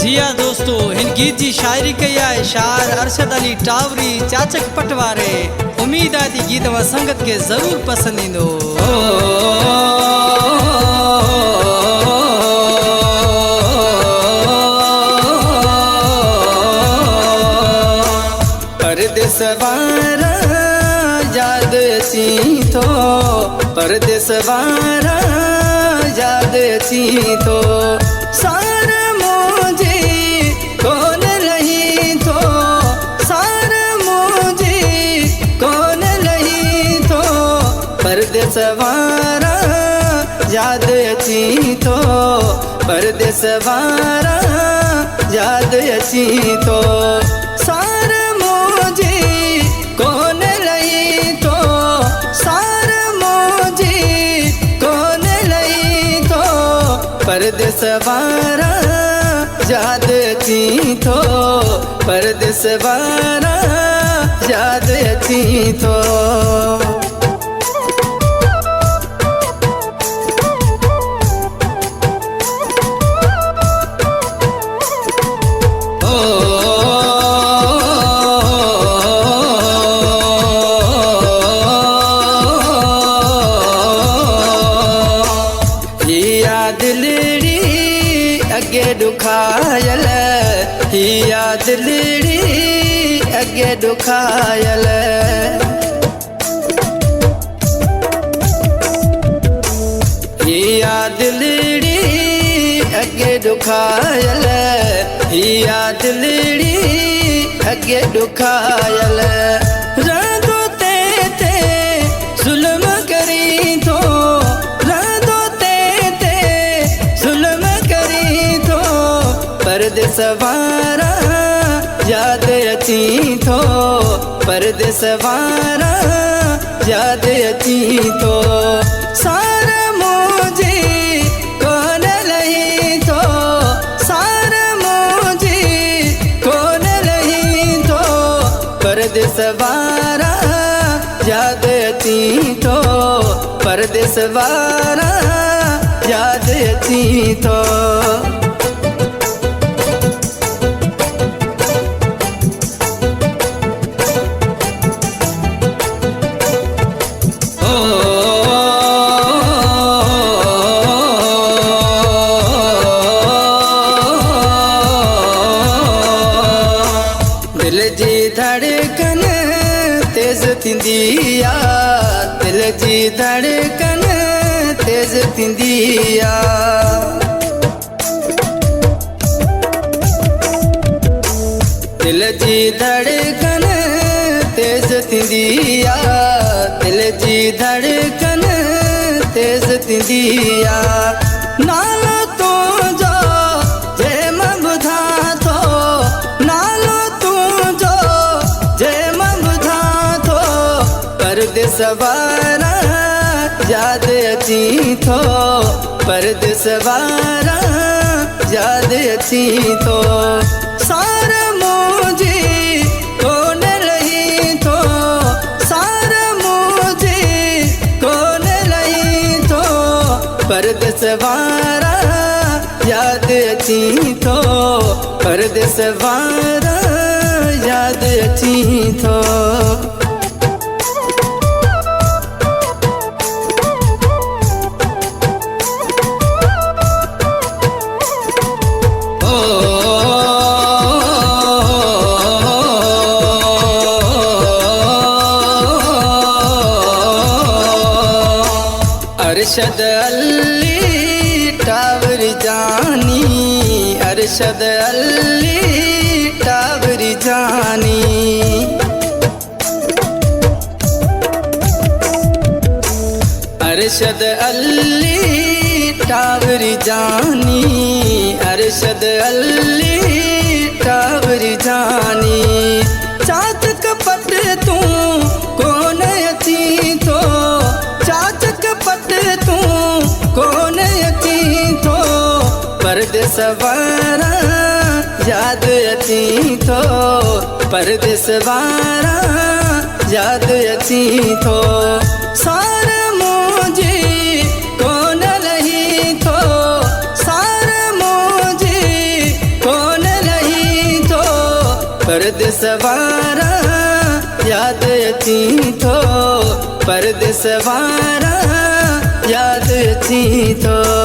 जिया दोस्तों हिन गीत जी शायरी कई है शायर अरशद अली टावरी चाचक पटवारे। उम्मीद है ती गीत व संगत के जरूर पसंद इंदो। परदेस वारा याद अची तो, परदेस वारा याद अची तो, सारा मुझे कौन रही तो, सारा मुझे कौन रही तो, परदेस वारा याद अची तो, परदेस वारा याद अची तो, सारा मुझे कौन रही तो, सारा मुझे कौन रही तो, परदेस वारा याद अची तो, परदेस वारा याद अची तो। दिलड़ी अगे दुखायल, हिया दिलड़ी अगे दुखायल, हिया दिलड़ी अगे दुखायल, हिया दिलड़ी अगे दुखायल, रादो ते जुल्म करी तो, परदेस वारा याद अची तो, परदेस वारा याद अची तो, सारा मुझे कौन रही तो, सारा मुझे कौन रही तो, परदेस वारा याद अची तो, परदेस वारा याद अची तो। दिल जी धड़कन तेज थींदिया, दिल जी धड़कन तेज थींदिया, दिल जी धड़कन तेज थींदिया, दिल जी धड़कन तेज थींदिया, नालो तू जो जे मां ॿुधा थो, नालो तू जो जे मां ॿुधा थो, परदेस वारा याद अची तो, परदेस वारा याद अची तो, सारा मुझे कौन रही तो, सारा मुझे कौन रही तो, परदेस वारा याद अची तो, परदेस वारा याद अची तो। अरशद अली टावरी जानी, अरशद अली टावरी जानी, अरशद अली टावरी जानी, अरशद अली टावरी जानी, चाचक पट तू कौन अची तो, चाचक पट तू कौन अची तो, परदेस वारा याद अची तो, परदेस वारा याद अची तो, सारा मुझे कौन रही तो, सारा मुझे कौन परदेस वारा याद थी थो, परदेस वारा याद थी थो।